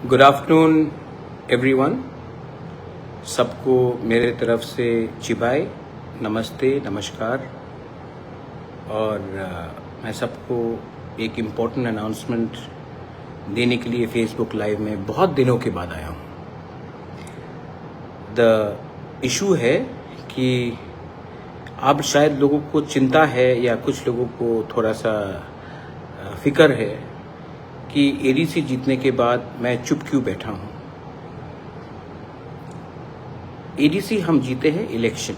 Good afternoon everyone. सबको मेरे तरफ से चिबाई नमस्ते नमस्कार। और मैं सबको एक इम्पोर्टेंट अनाउंसमेंट देने के लिए फेसबुक लाइव में बहुत दिनों के बाद आया हूँ। द इशू है कि अब शायद लोगों को चिंता है या कुछ लोगों को थोड़ा सा फिक्र है कि एडीसी जीतने के बाद मैं चुप क्यों बैठा हूँ। एडीसी हम जीते हैं इलेक्शन,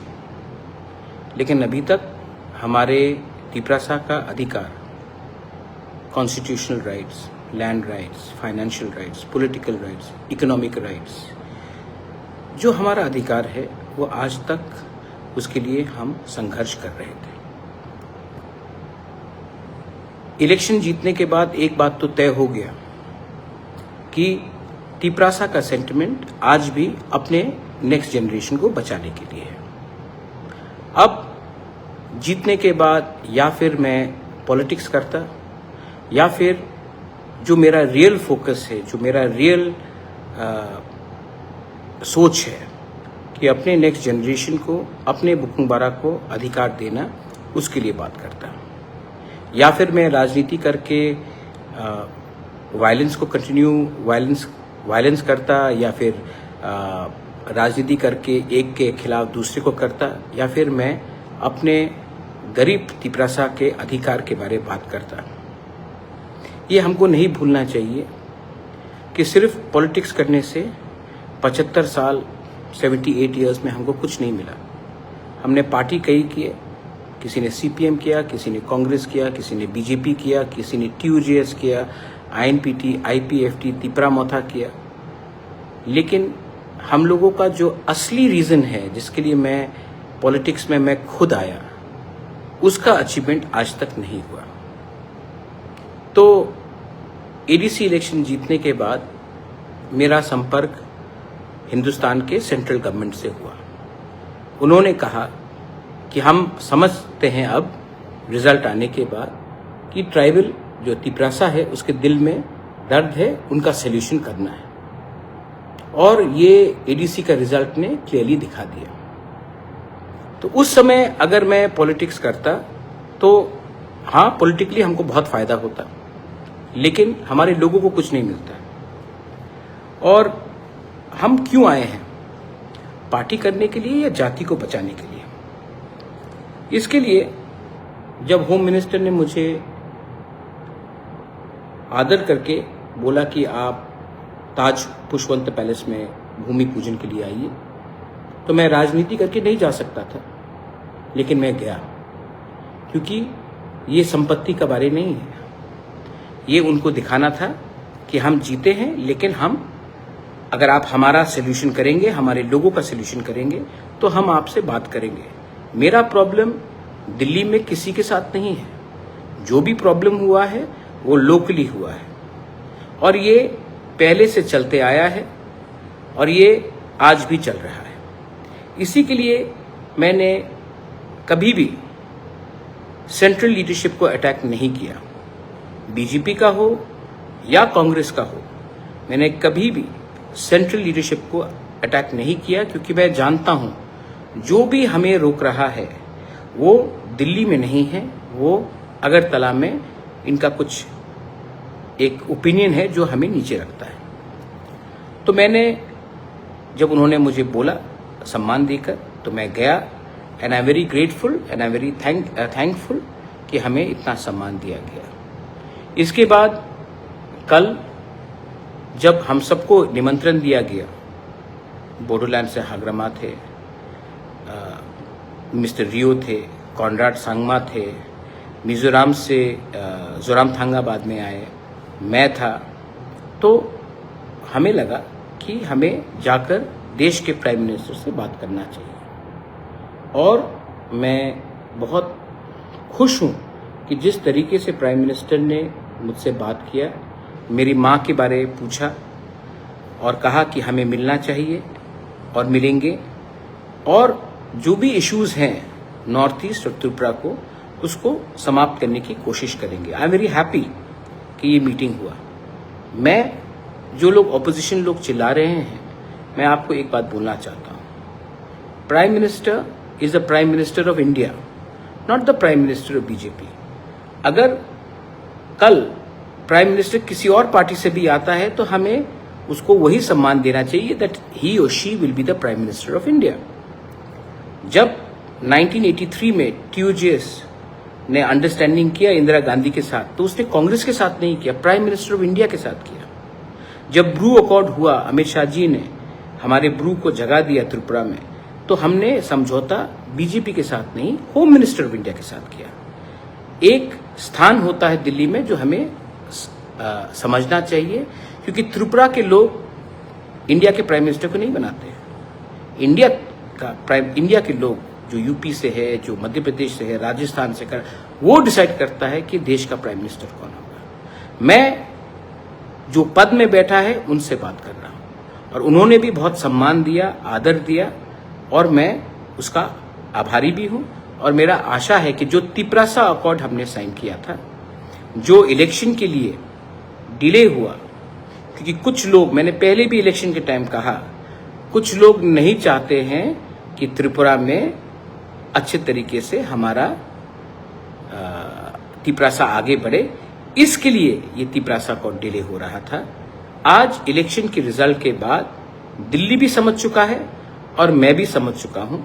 लेकिन अभी तक हमारे तिपरासा का अधिकार, constitutional rights, land rights, financial rights, political rights, economic rights, जो हमारा अधिकार है वो आज तक उसके लिए हम संघर्ष कर रहे थे। इलेक्शन जीतने के बाद एक बात तो तय हो गया कि तिपरासा का सेंटिमेंट आज भी अपने नेक्स्ट जनरेशन को बचाने के लिए है। अब जीतने के बाद या फिर मैं पॉलिटिक्स करता या फिर जो मेरा रियल फोकस है, जो मेरा रियल सोच है कि अपने नेक्स्ट जनरेशन को, अपने बुकुंबारा को अधिकार देना, उसके लिए बात करता, या फिर मैं राजनीति करके वायलेंस को कंटिन्यू वायलेंस करता, या फिर राजनीति करके एक के खिलाफ दूसरे को करता, या फिर मैं अपने गरीब तिपरासा के अधिकार के बारे में बात करता। ये हमको नहीं भूलना चाहिए कि सिर्फ पॉलिटिक्स करने से 75 साल 78 ईयर्स में हमको कुछ नहीं मिला। हमने पार्टी कई किए, किसी ने सीपीएम किया, किसी ने कांग्रेस किया, किसी ने बीजेपी किया, किसी ने टीयूजेएस किया, आईएनपीटी, आईपीएफटी, तिपरा मोथा किया। लेकिन हम लोगों का जो असली रीज़न है जिसके लिए मैं पॉलिटिक्स में मैं खुद आया, उसका अचीवमेंट आज तक नहीं हुआ। तो एडीसी इलेक्शन जीतने के बाद मेरा संपर्क हिंदुस्तान के सेंट्रल गवर्नमेंट से हुआ। उन्होंने कहा कि हम समझते हैं अब रिजल्ट आने के बाद कि ट्राइबल जो तिपरासा है उसके दिल में दर्द है, उनका सल्यूशन करना है। और ये एडीसी का रिजल्ट ने क्लियरली दिखा दिया। तो उस समय अगर मैं पॉलिटिक्स करता तो हाँ, पॉलिटिकली हमको बहुत फायदा होता, लेकिन हमारे लोगों को कुछ नहीं मिलता। और हम क्यों आए हैं? पार्टी करने के लिए या जाति को बचाने के लिए? इसके लिए जब होम मिनिस्टर ने मुझे आदर करके बोला कि आप ताज पुष्पवंत पैलेस में भूमि पूजन के लिए आइए, तो मैं राजनीति करके नहीं जा सकता था, लेकिन मैं गया, क्योंकि ये संपत्ति का बारे नहीं है। ये उनको दिखाना था कि हम जीते हैं, लेकिन हम, अगर आप हमारा सल्यूशन करेंगे, हमारे लोगों का सल्यूशन करेंगे, तो हम आपसे बात करेंगे। मेरा प्रॉब्लम दिल्ली में किसी के साथ नहीं है। जो भी प्रॉब्लम हुआ है वो लोकली हुआ है, और ये पहले से चलते आया है और ये आज भी चल रहा है। इसी के लिए मैंने कभी भी सेंट्रल लीडरशिप को अटैक नहीं किया, बीजेपी का हो या कांग्रेस का हो। मैंने कभी भी सेंट्रल लीडरशिप को अटैक नहीं किया, क्योंकि मैं जानता हूं जो भी हमें रोक रहा है वो दिल्ली में नहीं है, वो अगरतला में इनका कुछ एक ओपिनियन है जो हमें नीचे रखता है। तो मैंने, जब उन्होंने मुझे बोला सम्मान देकर, तो मैं गया, and I am very grateful and I am very thankful कि हमें इतना सम्मान दिया गया। इसके बाद कल जब हम सबको निमंत्रण दिया गया, बोडोलैंड से हाग्रमा थे, मिस्टर रियो थे, कॉनराड सांगमा थे, मिजोरम से जोरामथांगाबाद में आए, मैं था, तो हमें लगा कि हमें जाकर देश के प्राइम मिनिस्टर से बात करना चाहिए। और मैं बहुत खुश हूँ कि जिस तरीके से प्राइम मिनिस्टर ने मुझसे बात किया, मेरी माँ के बारे में पूछा और कहा कि हमें मिलना चाहिए और मिलेंगे, और जो भी इश्यूज हैं नॉर्थ ईस्ट और त्रिपुरा को, उसको समाप्त करने की कोशिश करेंगे। आई एम वेरी हैप्पी कि ये मीटिंग हुआ। मैं जो लोग ऑपोजिशन लोग चिल्ला रहे हैं, मैं आपको एक बात बोलना चाहता हूँ। Prime minister is the prime minister of India, not the prime minister of BJP. अगर कल प्राइम मिनिस्टर किसी और पार्टी से भी आता है तो हमें उसको वही सम्मान देना चाहिए दैट ही और she will be the prime minister of India. जब 1983 में TUJS ने अंडरस्टैंडिंग किया इंदिरा गांधी के साथ, तो उसने कांग्रेस के साथ नहीं किया, प्राइम मिनिस्टर ऑफ इंडिया के साथ किया। जब ब्रू अकॉर्ड हुआ, अमित शाह जी ने हमारे ब्रू को जगा दिया त्रिपुरा में, तो हमने समझौता बीजेपी के साथ नहीं, होम मिनिस्टर ऑफ इंडिया के साथ किया। एक स्थान होता है दिल्ली में जो हमें समझना चाहिए, क्योंकि त्रिपुरा के लोग इंडिया के प्राइम मिनिस्टर को नहीं बनाते। इंडिया के लोग जो यूपी से है, जो मध्य प्रदेश से है, राजस्थान से कर, वो डिसाइड करता है कि देश का प्राइम मिनिस्टर कौन होगा। मैं जो पद में बैठा है उनसे बात कर रहा हूं, और उन्होंने भी बहुत सम्मान दिया, आदर दिया, और मैं उसका आभारी भी हूं। और मेरा आशा है कि जो तिपरासा अकॉर्ड हमने साइन किया था, जो इलेक्शन के लिए डिले हुआ, क्योंकि कुछ लोग, मैंने पहले भी इलेक्शन के टाइम कहा, कुछ लोग नहीं चाहते हैं कि त्रिपुरा में अच्छे तरीके से हमारा तिपरासा आगे बढ़े, इसके लिए ये तिपरासा को डिले हो रहा था। आज इलेक्शन के रिजल्ट के बाद दिल्ली भी समझ चुका है और मैं भी समझ चुका हूं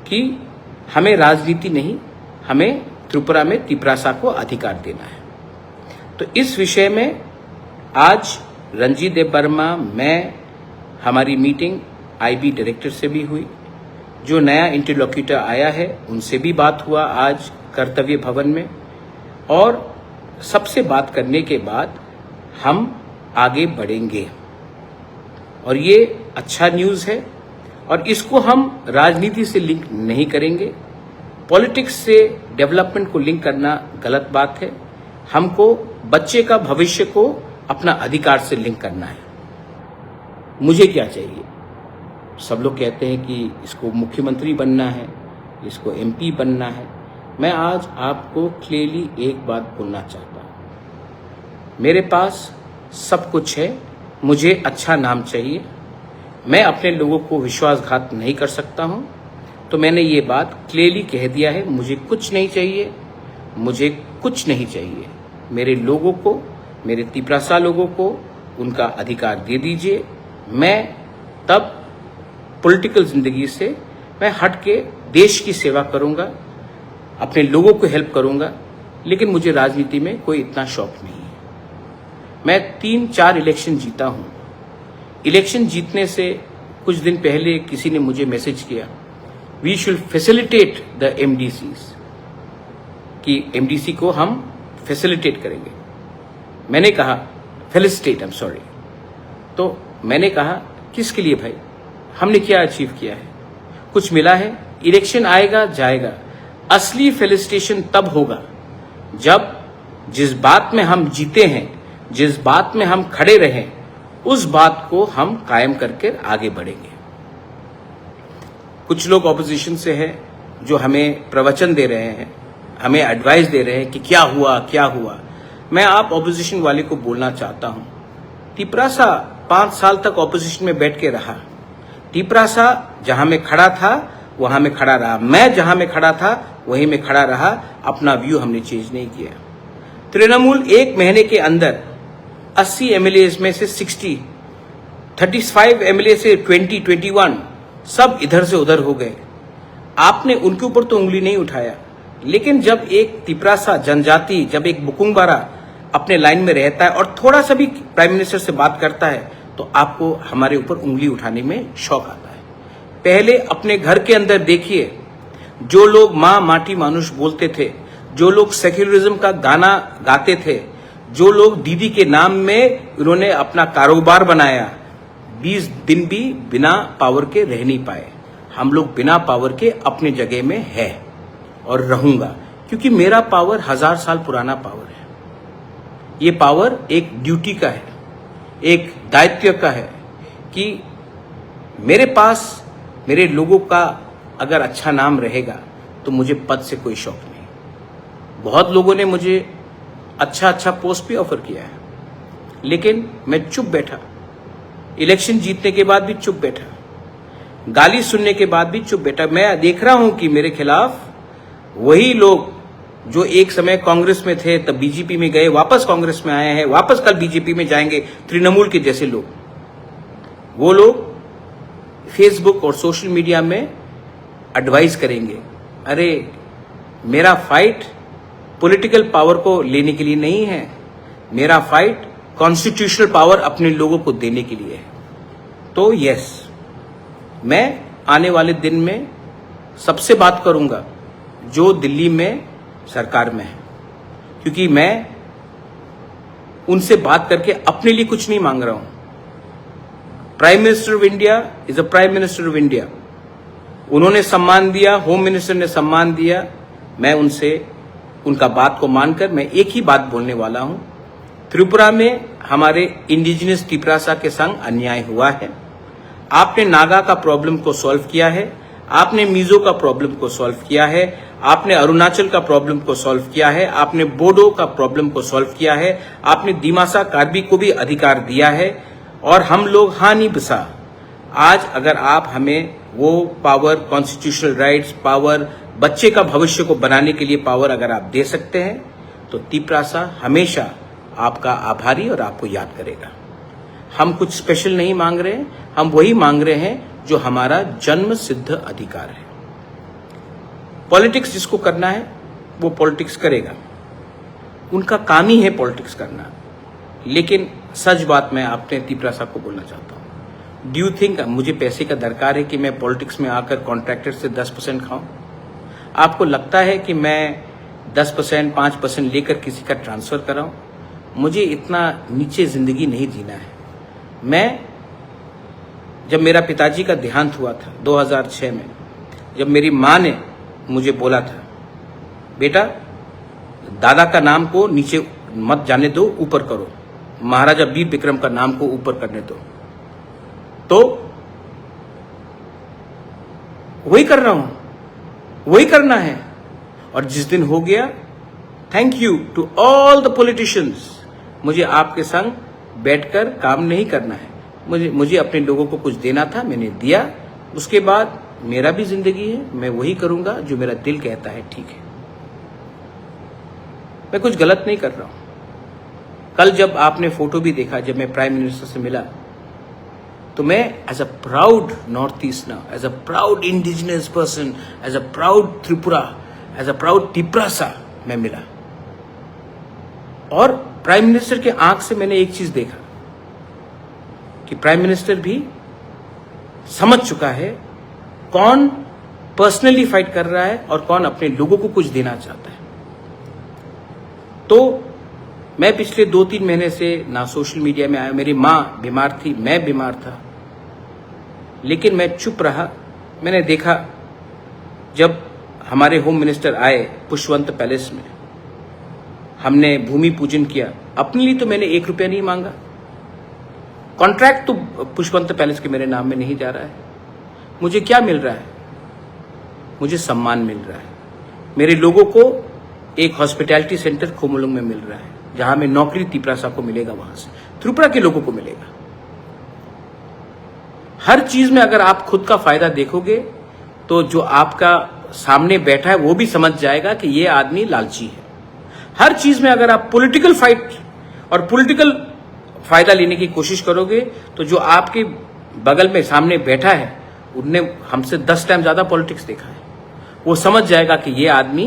कि हमें राजनीति नहीं, हमें त्रिपुरा में तिपरासा को अधिकार देना है। तो इस विषय में आज रंजीत देव वर्मा, मैं, हमारी मीटिंग IB डायरेक्टर से भी हुई, जो नया इंटरलोक्यूटर आया है उनसे भी बात हुआ आज कर्तव्य भवन में, और सबसे बात करने के बाद हम आगे बढ़ेंगे। और ये अच्छा न्यूज़ है, और इसको हम राजनीति से लिंक नहीं करेंगे। पॉलिटिक्स से डेवलपमेंट को लिंक करना गलत बात है। हमको बच्चे का भविष्य को अपना अधिकार से लिंक करना है। मुझे क्या चाहिए? सब लोग कहते हैं कि इसको मुख्यमंत्री बनना है, इसको MP बनना है। मैं आज आपको क्लियरली एक बात बोलना चाहता हूँ, मेरे पास सब कुछ है, मुझे अच्छा नाम चाहिए, मैं अपने लोगों को विश्वासघात नहीं कर सकता हूँ। तो मैंने ये बात क्लियरली कह दिया है, मुझे कुछ नहीं चाहिए, मुझे कुछ नहीं चाहिए। मेरे लोगों को, मेरे तिपरासा लोगों को उनका अधिकार दे दीजिए। मैं तब पॉलिटिकल जिंदगी से मैं हट के देश की सेवा करूंगा, अपने लोगों को हेल्प करूंगा, लेकिन मुझे राजनीति में कोई इतना शौक नहीं है। मैं 3-4 इलेक्शन जीता हूं। इलेक्शन जीतने से कुछ दिन पहले किसी ने मुझे मैसेज किया, we should facilitate the MDCs, कि MDC को हम फैसिलिटेट करेंगे। मैंने कहा फेलिसिटेट, आई एम सॉरी। तो मैंने कहा किसके लिए भाई? हमने क्या अचीव किया है? कुछ मिला है? इलेक्शन आएगा जाएगा, असली फेलिसिटेशन तब होगा जब जिस बात में हम जीते हैं, जिस बात में हम खड़े रहें, उस बात को हम कायम करके आगे बढ़ेंगे। कुछ लोग ऑपोजिशन से हैं जो हमें प्रवचन दे रहे हैं, हमें एडवाइस दे रहे हैं कि क्या हुआ क्या हुआ। मैं आप ऑपोजिशन वाले को बोलना चाहता हूं, तिपरासा 5 साल तक ऑपोजिशन में बैठ के रहा। तिपरासा जहां में खड़ा था वहां में खड़ा रहा, मैं जहां में खड़ा था वहीं में खड़ा रहा। अपना व्यू हमने चेंज नहीं किया। तृणमूल 1 महीने के अंदर 80 MLAs में से 60, 35 MLA से 21 सब इधर से उधर हो गए। आपने उनके ऊपर तो उंगली नहीं उठाया, लेकिन जब एक तिपरासा जनजाति, जब एक बुकुंबारा अपने लाइन में रहता है और थोड़ा सा भी प्राइम मिनिस्टर से बात करता है, तो आपको हमारे ऊपर उंगली उठाने में शौक आता है। पहले अपने घर के अंदर देखिए, जो लोग माँ माटी मानुष बोलते थे, जो लोग सेक्युलरिज्म का गाना गाते थे, जो लोग दीदी के नाम में उन्होंने अपना कारोबार बनाया, 20 दिन भी बिना पावर के रह नहीं पाए। हम लोग बिना पावर के अपने जगह में है और रहूंगा, क्योंकि मेरा पावर 1000 साल पुराना पावर है। ये पावर एक ड्यूटी का है, एक दायित्व का है कि मेरे पास मेरे लोगों का अगर अच्छा नाम रहेगा तो मुझे पद से कोई शौक नहीं। बहुत लोगों ने मुझे अच्छा पोस्ट भी ऑफर किया है, लेकिन मैं चुप बैठा। इलेक्शन जीतने के बाद भी चुप बैठा, गाली सुनने के बाद भी चुप बैठा। मैं देख रहा हूं कि मेरे खिलाफ वही लोग जो एक समय कांग्रेस में थे, तब बीजेपी में गए, वापस कांग्रेस में आए हैं, वापस कल बीजेपी में जाएंगे, तृणमूल के जैसे लोग, वो लोग फेसबुक और सोशल मीडिया में एडवाइस करेंगे। अरे मेरा फाइट पॉलिटिकल पावर को लेने के लिए नहीं है, मेरा फाइट कॉन्स्टिट्यूशनल पावर अपने लोगों को देने के लिए है। तो यस, मैं आने वाले दिन में सबसे बात करूंगा जो दिल्ली में सरकार में है, क्योंकि मैं उनसे बात करके अपने लिए कुछ नहीं मांग रहा हूं। Prime minister of India is a prime minister of India. उन्होंने सम्मान दिया, होम मिनिस्टर ने सम्मान दिया। मैं उनसे उनका बात को मानकर मैं एक ही बात बोलने वाला हूं। त्रिपुरा में हमारे इंडिजिनस तिपरासा के संग अन्याय हुआ है। आपने नागा का प्रॉब्लम को सॉल्व किया है, आपने मिजो का प्रॉब्लम को सॉल्व किया है, आपने अरुणाचल का प्रॉब्लम को सॉल्व किया है, आपने बोडो का प्रॉब्लम को सॉल्व किया है, आपने दिमासा कार्बी को भी अधिकार दिया है, और हम लोग हानि बसा। आज अगर आप हमें वो पावर, कॉन्स्टिट्यूशनल राइट्स, पावर, बच्चे का भविष्य को बनाने के लिए पावर अगर आप दे सकते हैं, तो तिपरासा हमेशा आपका आभारी और आपको याद करेगा। हम कुछ स्पेशल नहीं मांग रहे हैं, हम वही मांग रहे हैं जो हमारा जन्म सिद्ध अधिकार है। पॉलिटिक्स जिसको करना है वो पॉलिटिक्स करेगा, उनका काम ही है पॉलिटिक्स करना। लेकिन सच बात मैं आपने तिपरासा को बोलना चाहता हूं, डू यू थिंक मुझे पैसे का दरकार है कि मैं पॉलिटिक्स में आकर कॉन्ट्रैक्टर से 10% खाऊं? आपको लगता है कि मैं 10%, 5% लेकर किसी का ट्रांसफर कराऊं? मुझे इतना नीचे जिंदगी नहीं जीना है। मैं जब मेरा पिताजी का देहांत हुआ था 2006 में, जब मेरी माँ ने मुझे बोला था, बेटा दादा का नाम को नीचे मत जाने दो, ऊपर करो, महाराजा वीर विक्रम का नाम को ऊपर करने दो, तो वही कर रहा हूं, वही करना है। और जिस दिन हो गया, thank you to all the politicians, मुझे आपके संग बैठकर काम नहीं करना है। मुझे अपने लोगों को कुछ देना था, मैंने दिया। उसके बाद मेरा भी जिंदगी है, मैं वही करूंगा जो मेरा दिल कहता है ठीक है। मैं कुछ गलत नहीं कर रहा हूं। कल जब आपने फोटो भी देखा, जब मैं प्राइम मिनिस्टर से मिला, तो मैं as a proud north east now, as a proud indigenous person, as a proud Tripura, as a proud Tiprasa मैं मिला। और प्राइम मिनिस्टर के आंख से मैंने एक चीज देखा कि प्राइम मिनिस्टर भी समझ चुका है कौन पर्सनली फाइट कर रहा है और कौन अपने लोगों को कुछ देना चाहता है। तो मैं पिछले 2-3 महीने से ना सोशल मीडिया में आया, मेरी माँ बीमार थी, मैं बीमार था, लेकिन मैं चुप रहा। मैंने देखा जब हमारे होम मिनिस्टर आए पुष्पवंत पैलेस में, हमने भूमि पूजन किया। अपने लिए तो मैंने 1 रुपया नहीं मांगा, कॉन्ट्रैक्ट तो पुष्पवंत पैलेस के मेरे नाम में नहीं जा रहा है। मुझे क्या मिल रहा है? मुझे सम्मान मिल रहा है। मेरे लोगों को एक हॉस्पिटैलिटी सेंटर खोमलुंग में मिल रहा है, जहां में नौकरी तिपरासा को मिलेगा, वहां से त्रिपुरा के लोगों को मिलेगा। हर चीज में अगर आप खुद का फायदा देखोगे तो जो आपका सामने बैठा है वो भी समझ जाएगा कि ये आदमी लालची है। हर चीज में अगर आप पॉलिटिकल फाइट और पॉलिटिकल फायदा लेने की कोशिश करोगे तो जो आपके बगल में सामने बैठा है, उनने हमसे 10 टाइम ज्यादा पॉलिटिक्स देखा है, वो समझ जाएगा कि ये आदमी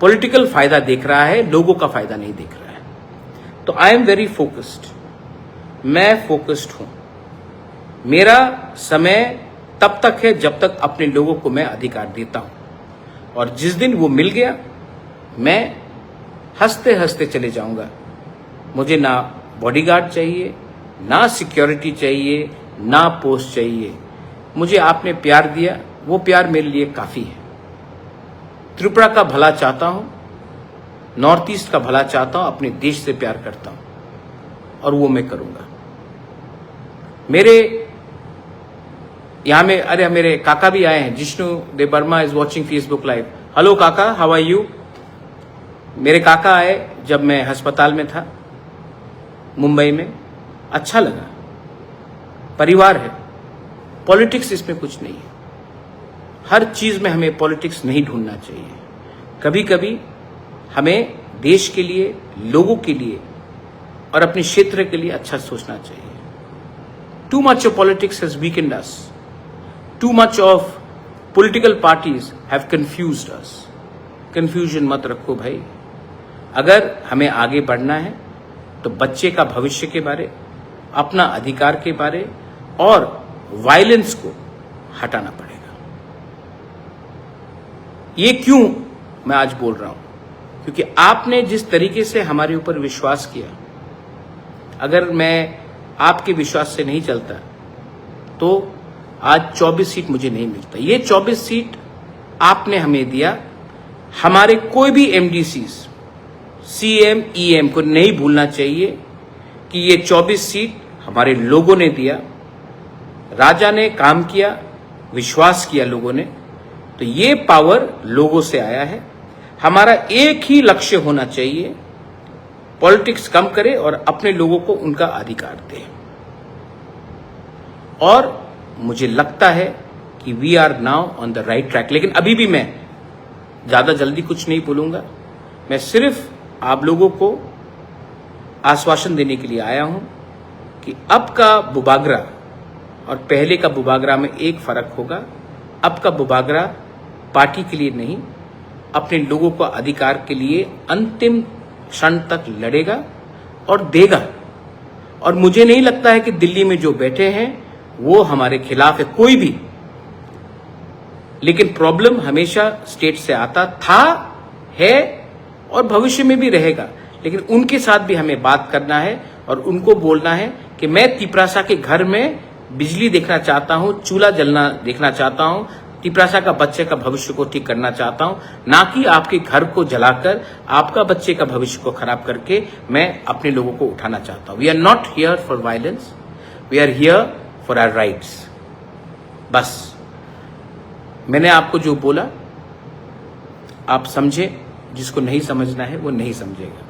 पॉलिटिकल फायदा देख रहा है, लोगों का फायदा नहीं देख रहा है। तो आई एम वेरी फोकस्ड, मैं फोकस्ड हूं। मेरा समय तब तक है जब तक अपने लोगों को मैं अधिकार देता हूं, और जिस दिन वो मिल गया, मैं हंसते हंसते चले जाऊंगा। मुझे ना बॉडीगार्ड चाहिए, ना सिक्योरिटी चाहिए, ना पोस्ट चाहिए। मुझे आपने प्यार दिया, वो प्यार मेरे लिए काफी है। त्रिपुरा का भला चाहता हूं, नॉर्थ ईस्ट का भला चाहता हूं, अपने देश से प्यार करता हूं, और वो मैं करूंगा। मेरे यहां में, अरे मेरे काका भी आए हैं, Jishnu Dev Varma is watching Facebook live. Hello काका, हाउ आर यू? मेरे काका आए जब मैं अस्पताल में था मुंबई में, अच्छा लगा। परिवार है, पॉलिटिक्स इसमें कुछ नहीं है। हर चीज में हमें पॉलिटिक्स नहीं ढूंढना चाहिए। कभी कभी हमें देश के लिए, लोगों के लिए और अपने क्षेत्र के लिए अच्छा सोचना चाहिए। Too much of politics has weekend us, too much of political parties have confused us. Confusion मत रखो भाई। अगर हमें आगे बढ़ना है तो बच्चे का भविष्य के बारे, अपना अधिकार के बारे और वायलेंस को हटाना पड़ेगा। ये क्यों मैं आज बोल रहा हूं? क्योंकि आपने जिस तरीके से हमारे ऊपर विश्वास किया, अगर मैं आपके विश्वास से नहीं चलता तो आज 24 सीट मुझे नहीं मिलता। ये 24 सीट आपने हमें दिया। हमारे कोई भी एमडीसीज, सीएम, ईएम को नहीं भूलना चाहिए कि ये 24 सीट हमारे लोगों ने दिया। राजा ने काम किया, विश्वास किया लोगों ने, तो ये पावर लोगों से आया है। हमारा एक ही लक्ष्य होना चाहिए, पॉलिटिक्स कम करे और अपने लोगों को उनका अधिकार दे। और मुझे लगता है कि we are now on the right track. लेकिन अभी भी मैं ज्यादा जल्दी कुछ नहीं बोलूंगा। मैं सिर्फ आप लोगों को आश्वासन देने के लिए आया हूं कि अब का बुबागरा और पहले का बुबागरा में एक फर्क होगा। अब का बुबागरा पार्टी के लिए नहीं, अपने लोगों को अधिकार के लिए अंतिम क्षण तक लड़ेगा और देगा। और मुझे नहीं लगता है कि दिल्ली में जो बैठे हैं वो हमारे खिलाफ है, कोई भी। लेकिन प्रॉब्लम हमेशा स्टेट से आता था, है और भविष्य में भी रहेगा। लेकिन उनके साथ भी हमें बात करना है और उनको बोलना है कि मैं तिपरासा के घर में बिजली देखना चाहता हूं, चूल्हा जलना देखना चाहता हूं, तिपरासा का बच्चे का भविष्य को ठीक करना चाहता हूं, ना कि आपके घर को जलाकर आपका बच्चे का भविष्य को खराब करके मैं अपने लोगों को उठाना चाहता हूं। We are not here for violence, we are here for our rights. बस मैंने आपको जो बोला आप समझे, जिसको नहीं समझना है वो नहीं समझेगा।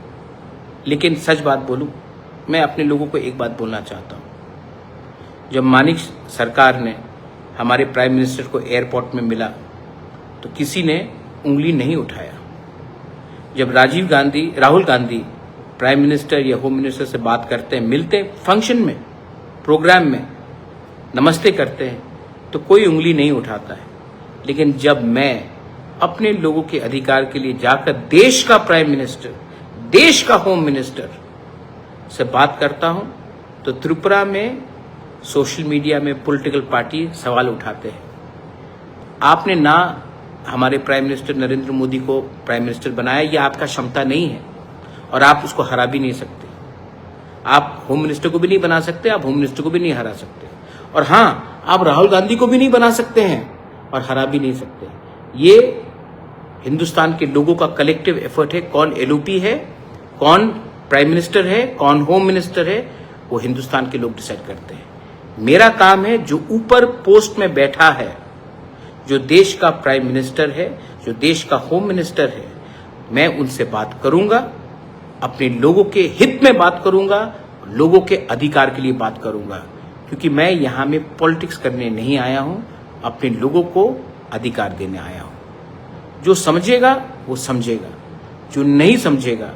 लेकिन सच बात बोलूं, मैं अपने लोगों को एक बात बोलना चाहता हूं। जब मानिक सरकार ने हमारे प्राइम मिनिस्टर को एयरपोर्ट में मिला तो किसी ने उंगली नहीं उठाया। जब राहुल गांधी प्राइम मिनिस्टर या होम मिनिस्टर से बात करते हैं, मिलते हैं फंक्शन में, प्रोग्राम में, नमस्ते करते हैं, तो कोई उंगली नहीं उठाता है। लेकिन जब मैं अपने लोगों के अधिकार के लिए जाकर देश का प्राइम मिनिस्टर, देश का होम मिनिस्टर से बात करता हूं तो त्रिपुरा में सोशल मीडिया में पॉलिटिकल पार्टी सवाल उठाते हैं। आपने ना हमारे प्राइम मिनिस्टर नरेंद्र मोदी को प्राइम मिनिस्टर बनाया, यह आपका क्षमता नहीं है और आप उसको हरा भी नहीं सकते। आप होम मिनिस्टर को भी नहीं बना सकते, आप होम मिनिस्टर को भी नहीं हरा सकते। और हाँ, आप राहुल गांधी को भी नहीं बना सकते हैं और हरा भी नहीं सकते। ये हिंदुस्तान के लोगों का कलेक्टिव एफर्ट है। कौन एलओपी है, कौन प्राइम मिनिस्टर है, कौन होम मिनिस्टर है, वो हिंदुस्तान के लोग डिसाइड करते हैं। मेरा काम है, जो ऊपर पोस्ट में बैठा है, जो देश का प्राइम मिनिस्टर है, जो देश का होम मिनिस्टर है, मैं उनसे बात करूंगा, अपने लोगों के हित में बात करूंगा, लोगों के अधिकार के लिए बात करूंगा। क्योंकि मैं यहां में पॉलिटिक्स करने नहीं आया हूं, अपने लोगों को अधिकार देने आया हूं। जो समझेगा वो समझेगा, जो नहीं समझेगा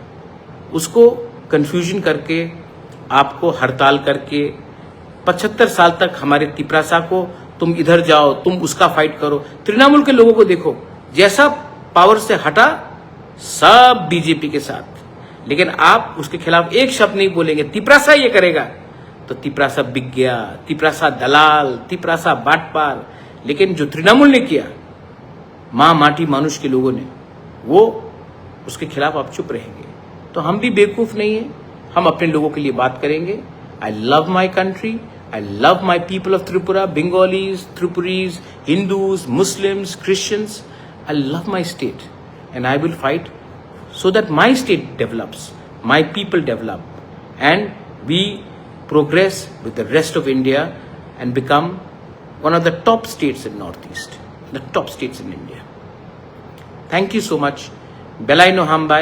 उसको कंफ्यूजन करके, आपको हड़ताल करके 75 साल तक हमारे तिपरासा को तुम इधर जाओ, तुम उसका फाइट करो। तृणमूल के लोगों को देखो, जैसा पावर से हटा सब बीजेपी के साथ, लेकिन आप उसके खिलाफ एक शब्द नहीं बोलेंगे, तिपरासा ये करेगा, तो तिपरासा बिक गया, तिपरासा दलाल, तिपरासा बाटपार। लेकिन जो तृणमूल ने किया, मां माटी मानुष के लोगों ने, वो उसके खिलाफ आप चुप रहेंगे। तो हम भी बेवकूफ नहीं है, हम अपने लोगों के लिए बात करेंगे। I love my country, I love my people of Tripura, Bengalis, Tripuris, Hindus, Muslims, Christians. I love my state and I will fight so that my state develops, my people develop, and we progress with the rest of India and become one of the top states in Northeast, the top states in India. Thank you so much. Belai no hambai.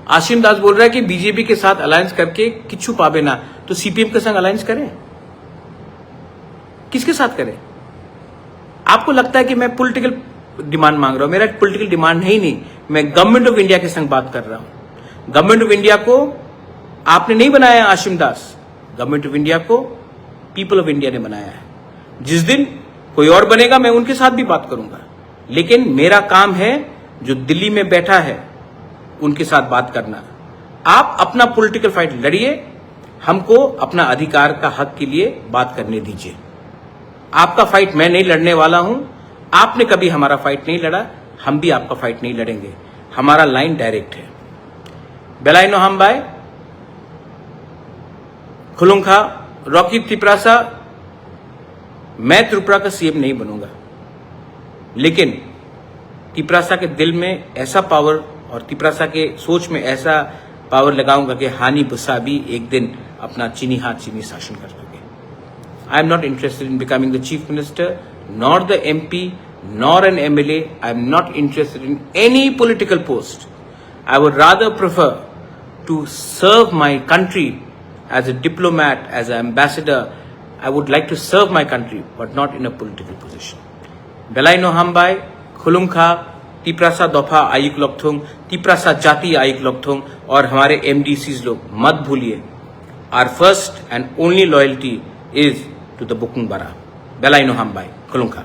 Ashim Das बोल रहा है कि BJP के साथ alliance करके किच्छु पावे ना, तो सीपीएम के संग अलायंस करें? किसके साथ करें? आपको लगता है कि मैं पॉलिटिकल डिमांड मांग रहा हूं, मेरा पॉलिटिकल डिमांड है ही नहीं, मैं गवर्नमेंट ऑफ इंडिया के संग बात कर रहा हूं। गवर्नमेंट ऑफ इंडिया को आपने नहीं बनाया आशिम दास, गवर्नमेंट ऑफ इंडिया को पीपल ऑफ इंडिया ने बनाया है। जिस दिन कोई और बनेगा मैं उनके साथ भी बात करूंगा, लेकिन मेरा काम है जो दिल्ली में बैठा है उनके साथ बात करना। आप अपना पॉलिटिकल फाइट लड़िए, हमको अपना अधिकार का हक के लिए बात करने दीजिए। आपका फाइट मैं नहीं लड़ने वाला हूं, आपने कभी हमारा फाइट नहीं लड़ा, हम भी आपका फाइट नहीं लड़ेंगे। हमारा लाइन डायरेक्ट है। बेलाइनो हमबाय खुलुंखा रॉकी त्रिपुरासा, मैं त्रिपुरा का सीएम नहीं बनूंगा, लेकिन त्रिपुरासा के दिल में ऐसा पावर और त्रिपुरासा के सोच में ऐसा पावर लगाऊंगा कि हानि बुसा भी एक दिन अपना चीनी हाथ चीनी शासन कर सके। I am not interested in becoming the chief minister, nor the MP, nor an MLA. I am not interested in any political post. I would rather prefer to serve my country as a diplomat, as an ambassador. I would like to serve my country, but not in a political position. Belaino Hambai, Khulungkha, Tiprasa दफा आयुक लोकथोंग, तिपरासा जाति आयुक लोकथोंग और हमारे MDCs लोग मत भूलिए, our first and only loyalty is to the Bukung Bara. Belaino Hambai, Khulungkha.